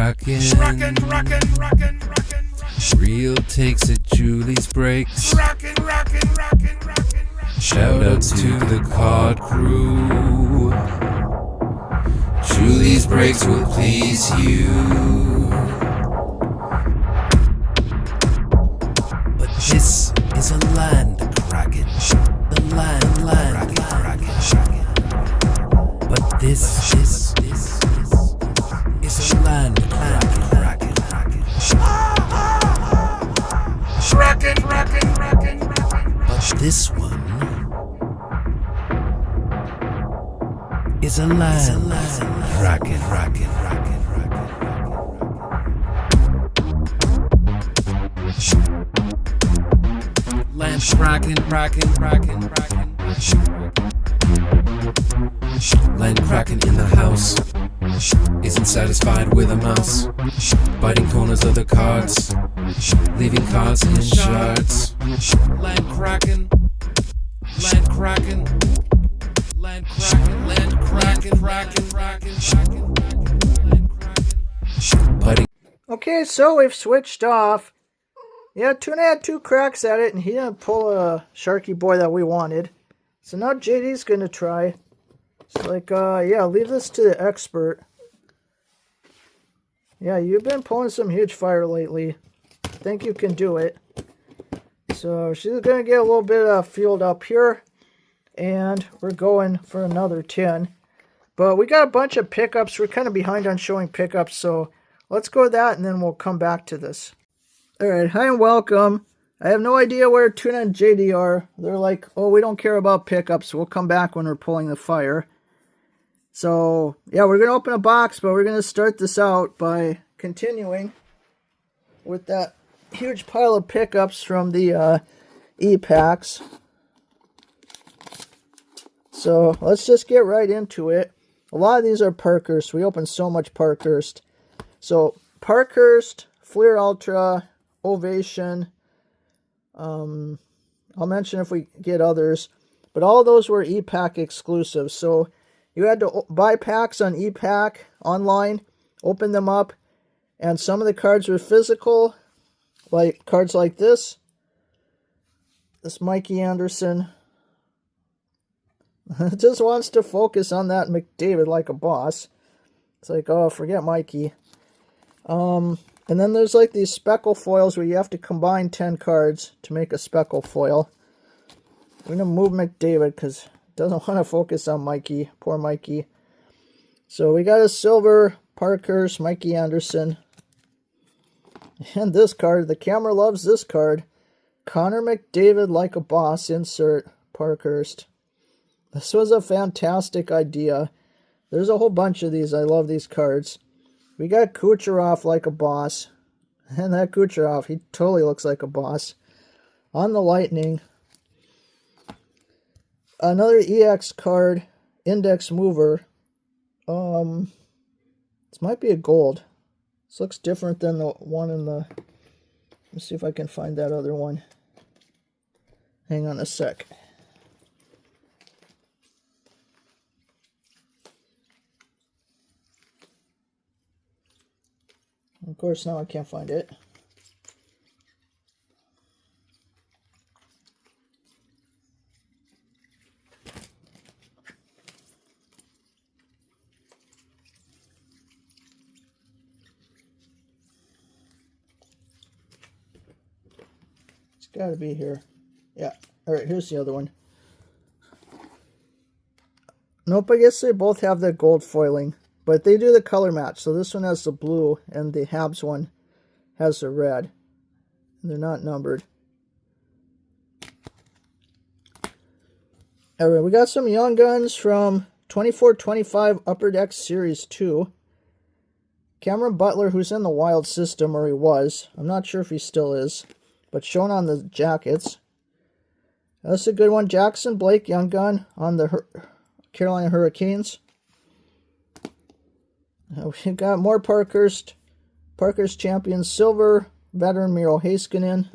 rockin'. Real takes at Julie's breaks. Shout out to the card crew. Julie's breaks will please you. But this is a land crackin'. The land crackin'. But this is a land crackin'. But this one is a land crackin'. Land crackin'. Land crackin' in the house. Isn't satisfied with a mouse. Biting corners of the cards. Leaving cards in shards. Land crackin'. Okay, so we've switched off. Yeah, Tuna had 2 cracks at it, and he didn't pull a Sharky boy that we wanted. So now JD's going to try. It's like, yeah, leave this to the expert. Yeah, you've been pulling some huge fire lately. I think you can do it. So she's going to get a little bit of field up here. And we're going for another 10. But we got a bunch of pickups. We're kind of behind on showing pickups. So let's go with that and then we'll come back to this. Alright, hi and welcome. I have no idea where Tuna and JD are. They're like, oh, we don't care about pickups. We'll come back when we're pulling the fire. So, yeah, we're going to open a box, but we're going to start this out by continuing with that huge pile of pickups from the E-packs. So, let's just get right into it. A lot of these are Parkhurst. We opened so much Parkhurst. So, Parkhurst, Fleer Ultra, Ovation. I'll mention if we get others. But all those were E-pack exclusive. So, you had to buy packs on E-pack online, open them up, and some of the cards were physical, like cards like this. This Mikey Anderson. Just wants to focus on that McDavid like a boss. It's like, oh, forget Mikey. And then there's like these speckle foils where you have to combine 10 cards to make a speckle foil. We're going to move McDavid because doesn't want to focus on Mikey. Poor Mikey. So we got a silver Parkhurst, Mikey Anderson. And this card. The camera loves this card. Connor McDavid like a boss. Insert Parkhurst. This was a fantastic idea. There's a whole bunch of these. I love these cards. We got Kucherov like a boss. And that Kucherov, he totally looks like a boss. On the Lightning. Another EX card, Index Mover. This might be a gold. This looks different than the one in the... Let's see if I can find that other one. Hang on a sec. Of course, now I can't find it. Got to be here. Yeah. Alright, here's the other one. Nope, I guess they both have the gold foiling. But they do the color match. So this one has the blue and the Habs one has the red. They're not numbered. Alright, we got some Young Guns from 24-25 Upper Deck Series 2. Cameron Butler, who's in the Wild system, or he was. I'm not sure if he still is. But shown on the jackets. That's a good one. Jackson Blake, Young Gun on the Carolina Hurricanes. We've got more Parkhurst Champion Silver, veteran Miro Heiskanen.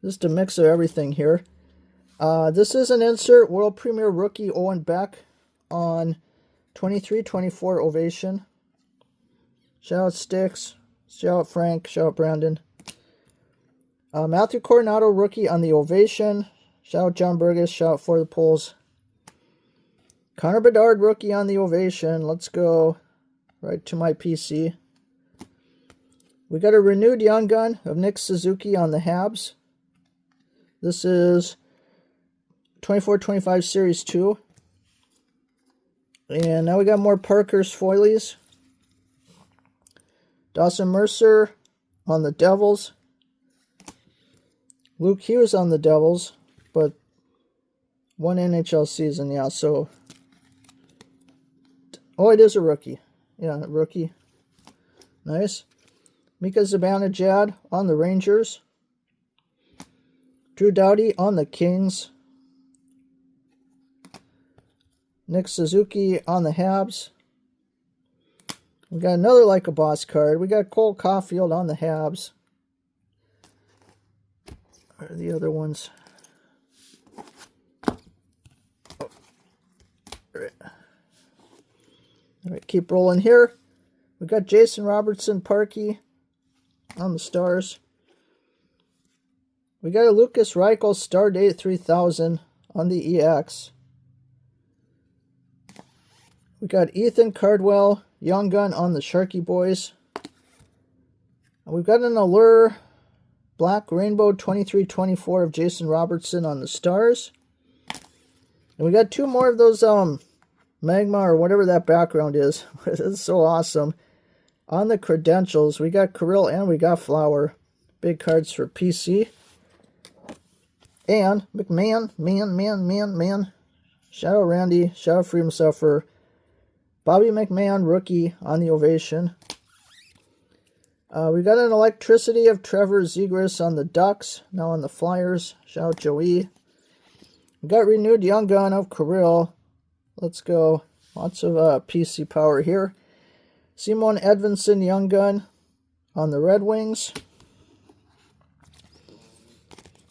Just a mix of everything here. This is an insert World Premier Rookie Owen Beck on 23-24 Ovation. Shout out Sticks. Shout out Frank. Shout out Brandon. Matthew Coronado, rookie on the Ovation. Shout out John Burgess. Shout out For the Polls. Connor Bedard, rookie on the Ovation. Let's go right to my PC. We got a renewed Young Gun of Nick Suzuki on the Habs. This is 24-25 Series 2. And now we got more Parker's foilies. Dawson Mercer on the Devils. Luke Hughes on the Devils, but one NHL season, yeah, so... Oh, it is a rookie. Yeah, rookie. Nice. Mika Zibanejad on the Rangers. Drew Doughty on the Kings. Nick Suzuki on the Habs. We got another Like a Boss card. We got Cole Caulfield on the Habs. Where are the other ones? Oh. All right, keep rolling here. We got Jason Robertson Parkey on the Stars. We got a Lucas Reichel Stardate 3000 on the EX. We got Ethan Cardwell Young Gun on the Sharky Boys. And we've got an Allure Black Rainbow 2324 of Jason Robertson on the Stars. And we got two more of those Magma or whatever that background is. It's so awesome. On the credentials, we got Kirill and we got Flower. Big cards for PC. And McMahon, man. Shout out Randy. Shout out Freedom Sufferer. Bobby McMahon, rookie on the Ovation. We got an Electricity of Trevor Zegras on the Ducks. Now on the Flyers. Shout out Joey. We got renewed Young Gun of Kirill. Let's go. Lots of PC power here. Simon Edvinsson Young Gun on the Red Wings.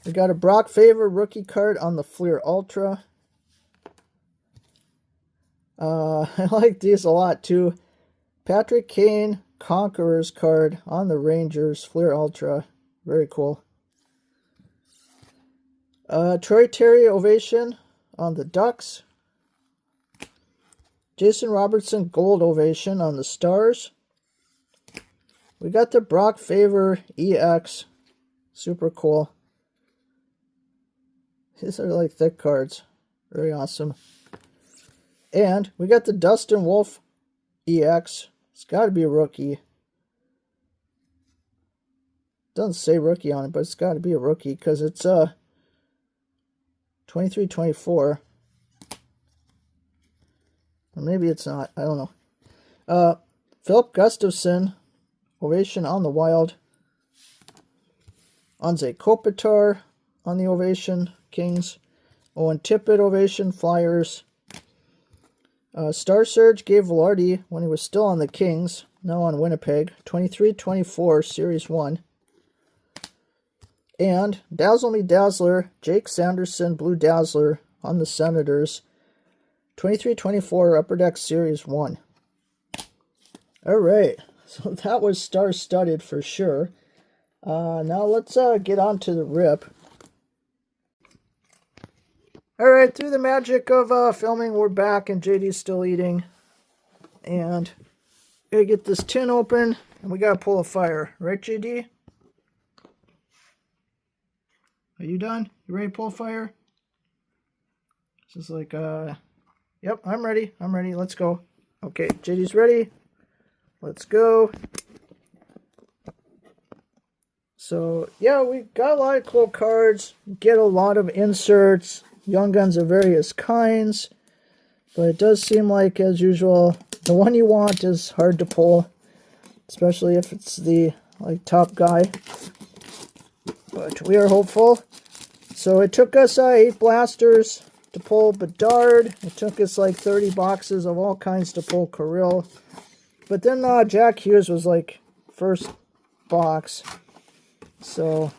We got a Brock Faber rookie card on the Fleer Ultra. I like these a lot too. Patrick Kane Conquerors card on the Rangers Fleer Ultra. Very cool. Troy Terry Ovation on the Ducks. Jason Robertson Gold Ovation on the Stars. We got the Brock Faber EX. Super cool. These are like thick cards. Very awesome. And we got the Dustin Wolf EX. It's got to be a rookie. Doesn't say rookie on it, but it's got to be a rookie because it's 23-24. Or maybe it's not. I don't know. Philip Gustafson, Ovation on the Wild. Anze Kopitar on the Ovation, Kings. Owen Tippett, Ovation, Flyers. Star Surge gave Velarde when he was still on the Kings. Now on Winnipeg. 23-24, Series 1. And Dazzle Me Dazzler, Jake Sanderson, Blue Dazzler on the Senators. 23-24, Upper Deck Series 1. Alright, so that was star-studded for sure. Now let's get on to the rip. Alright, through the magic of filming, we're back and JD's still eating. And gotta get this tin open and we gotta pull a fire. Right, JD? Are you done? You ready to pull a fire? This is like, yep, I'm ready. I'm ready. Let's go. Okay, JD's ready. Let's go. So, yeah, we got a lot of cool cards. Get a lot of inserts. Young Guns of various kinds. But it does seem like, as usual, the one you want is hard to pull. Especially if it's the, like, top guy. But we are hopeful. So it took us 8 blasters to pull Bedard. It took us like 30 boxes of all kinds to pull Kirill. But then Jack Hughes was like first box. So,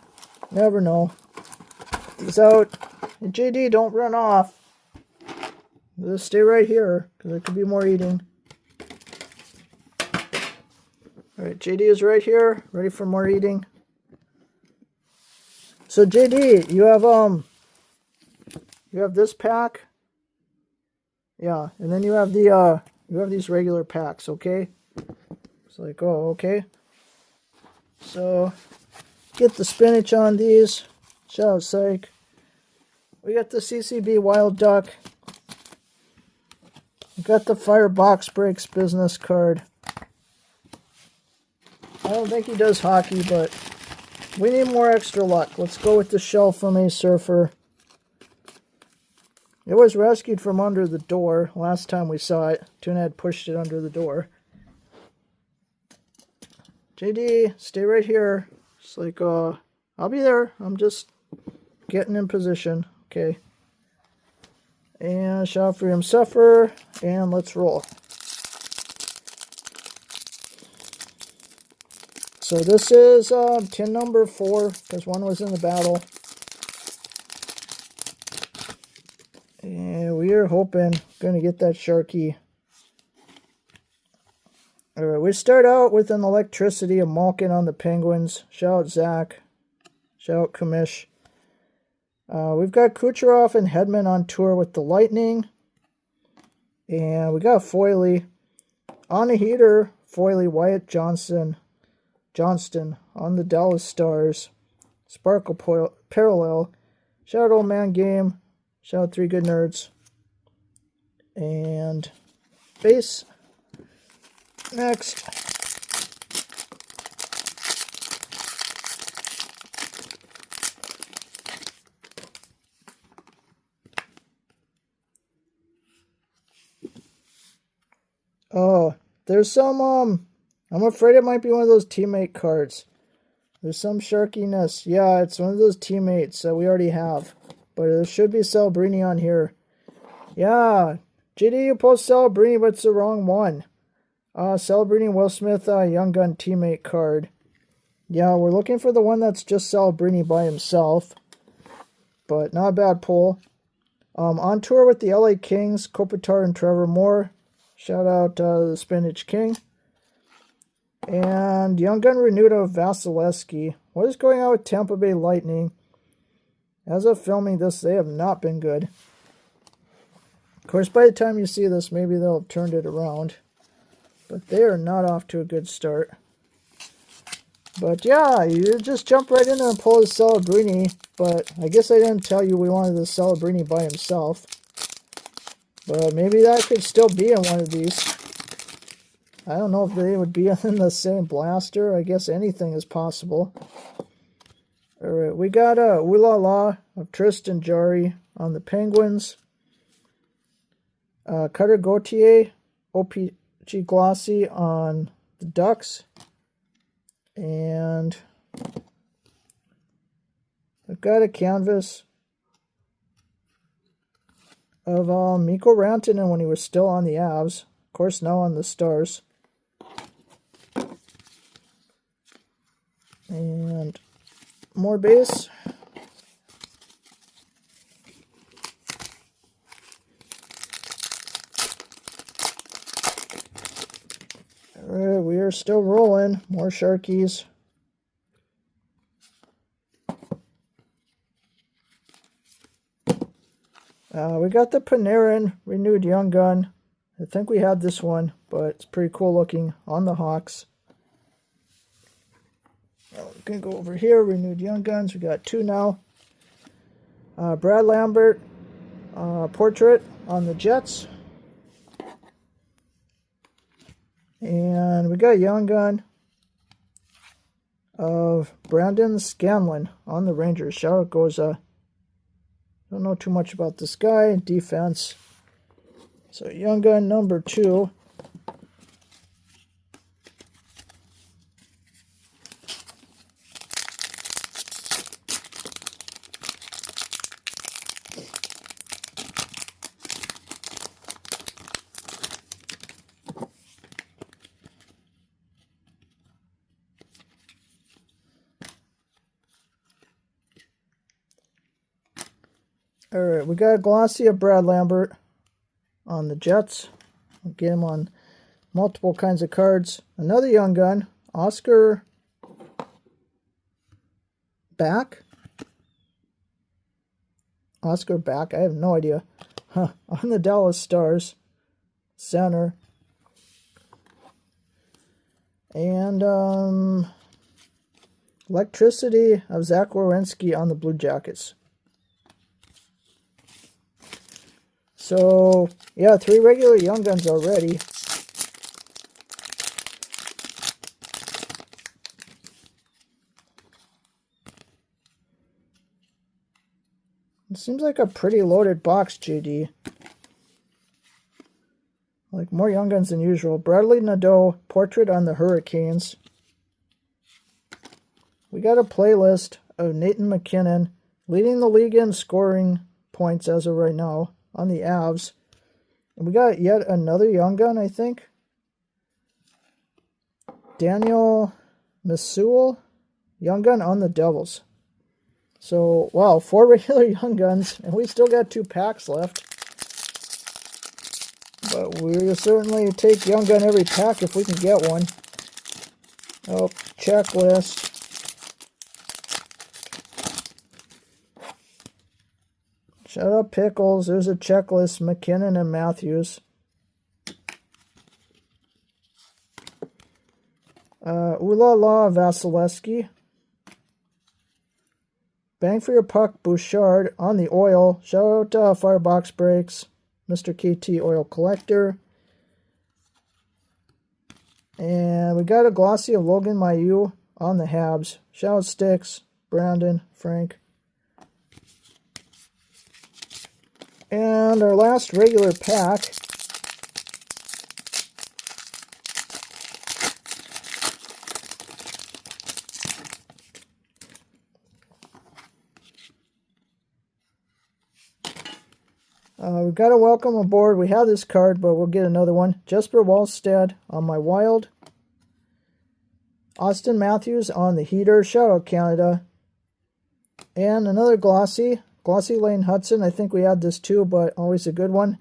never know. He's out. And JD, don't run off. Just stay right here, because there could be more eating. JD is right here, ready for more eating. So JD, you have this pack. Yeah, and then you have these regular packs, okay? It's like, oh, okay. So get the spinach on these. Shout out Psych. We got the CCB Wild Duck. We got the Firebox Breaks business card. I don't think he does hockey, but we need more extra luck. Let's go with the shell from a surfer. It was rescued from under the door last time we saw it. Tuna had pushed it under the door. JD, stay right here. It's like, I'll be there. I'm just getting in position. Okay. And shout out for him, suffer. And let's roll. So this is tin number 4, because one was in the battle. And we are hoping, going to get that Sharky. Alright, we start out with an electricity of Malkin on the Penguins. Shout out Zach. Shout out Kamish. We've got Kucherov and Hedman on tour with the Lightning. And we got Foyley. On a heater, Foyley, Wyatt Johnston on the Dallas Stars. Sparkle Parallel. Shout out Old Man Game. Shout out 3 Good Nerds. And base. Next. Oh, there's some, I'm afraid it might be one of those teammate cards. There's some Sharkiness. Yeah, it's one of those teammates that we already have. But there should be Celebrini on here. Yeah, JD, you post Celebrini, but it's the wrong one. Celebrini Will Smith, Young Gun teammate card. Yeah, we're looking for the one that's just Celebrini by himself. But not a bad pull. On tour with the LA Kings, Kopitar and Trevor Moore. Shout out the Spinach King. And Young Gun renewed of Vasilevsky. What is going on with Tampa Bay Lightning? As of filming this, they have not been good. Of course, by the time you see this, maybe they'll have turned it around. But they are not off to a good start. But yeah, you just jump right in there and pull the Celebrini. But I guess I didn't tell you we wanted the Celebrini by himself. But maybe that could still be in one of these. I don't know if they would be in the same blaster. I guess anything is possible. Alright, we got a Ooh La La of Tristan Jarry on the Penguins. Cutter Gauthier, OPG Glossy on the Ducks. And I've got a canvas of Mikko Rantanen when he was still on the Avs. Of course, now on the Stars. And more base. Alright, we are still rolling. More Sharkies. We got the Panarin renewed Young Gun. I think we had this one, but it's pretty cool looking on the Hawks. We're going to go over here, renewed Young Guns. We got 2 now. Brad Lambert portrait on the Jets. And we got Young Gun of Brandon Scanlon on the Rangers. Shout out Goza. Don't know too much about this guy. Defense. So Young Gun number 2. Alright, we got a glossy of Brad Lambert on the Jets. We'll get him on multiple kinds of cards. Another Young Gun Oscar back? Oscar back? I have no idea. Huh. On the Dallas Stars. Center. And Electricity of Zach Werenski on the Blue Jackets. So, yeah, 3 regular Young Guns already. It seems like a pretty loaded box, JD. Like more Young Guns than usual. Bradley Nadeau, Portrait on the Hurricanes. We got a playlist of Nathan McKinnon leading the league in scoring points as of right now on the Avs. And we got yet another Young Gun, I think. Daniel Masuel, Young Gun on the Devils. So, wow, 4 regular Young Guns, and we still got 2 packs left. But we'll certainly take Young Gun every pack if we can get one. Oh, checklist. Shut up, Pickles. There's a checklist. McKinnon and Matthews. Ulala Vasilevsky. Bang for your puck, Bouchard on the oil. Shout out to Firebox Breaks, Mr. KT Oil Collector. And we got a glossy of Logan Mailloux on the Habs. Shout out Sticks, Brandon, Frank. And our last regular pack. We've got to welcome aboard. We have this card, but we'll get another one. Jesper Wallstead on my Wild. Austin Matthews on the Heater. Shout out Canada. And another glossy. Glossy Lane Hudson. I think we had this too, but always a good one.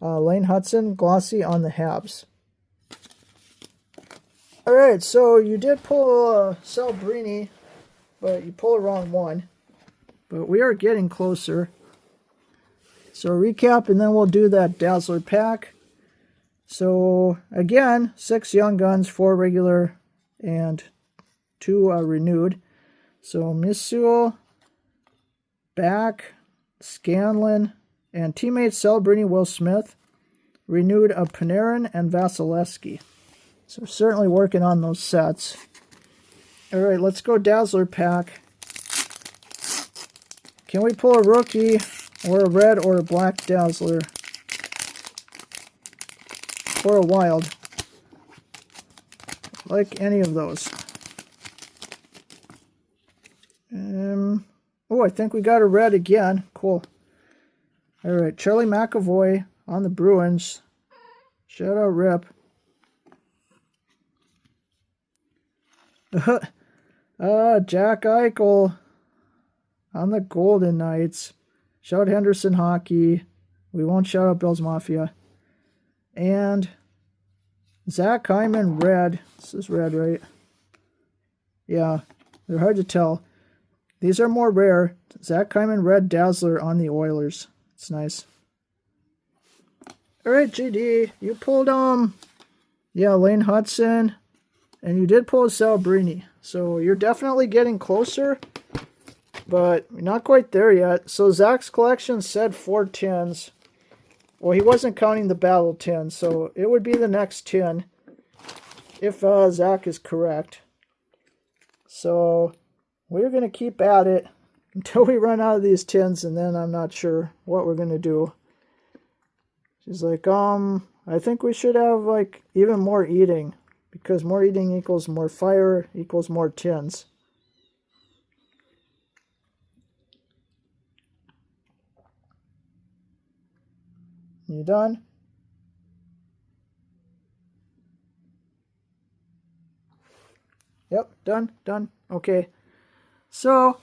Lane Hudson, glossy on the Habs. Alright, so you did pull Celebrini, but you pulled the wrong one. But we are getting closer. So recap, and then we'll do that Dazzler pack. So again, 6 Young Guns, 4 regular, and 2 renewed. So Misuel, back, Scanlon, and teammates Celebrini, Will Smith, renewed of Panarin and Vasilevsky. So certainly working on those sets. All right, let's go Dazzler pack. Can we pull a rookie or a red or a black Dazzler? Or a Wild? Like any of those. Oh, I think we got a red again. Cool. All right, Charlie McAvoy on the Bruins. Shout out Rip. Jack Eichel on the Golden Knights. Shout out Henderson Hockey. We won't shout out Bills Mafia. And Zach Hyman red. This is red, right? Yeah, they're hard to tell. These are more rare. Zach Hyman red Dazzler on the Oilers. It's nice. All right, GD, you pulled yeah, Lane Hudson, and you did pull Celebrini. So you're definitely getting closer, but not quite there yet. So Zach's collection said 4 tins. Well, he wasn't counting the battle tin, so it would be the next tin if Zach is correct. So we're going to keep at it until we run out of these tins, and then I'm not sure what we're going to do. She's like, I think we should have, like, even more eating, because more eating equals more fire equals more tins. You done? Yep, done. Okay. So,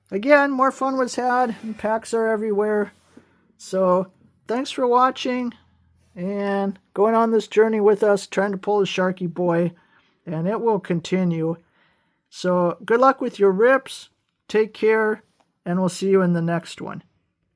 again, more fun was had, and packs are everywhere. So, thanks for watching, and going on this journey with us, trying to pull the Sharky boy. and it will continue. So good luck with your rips. Take care, and we'll see you in the next one.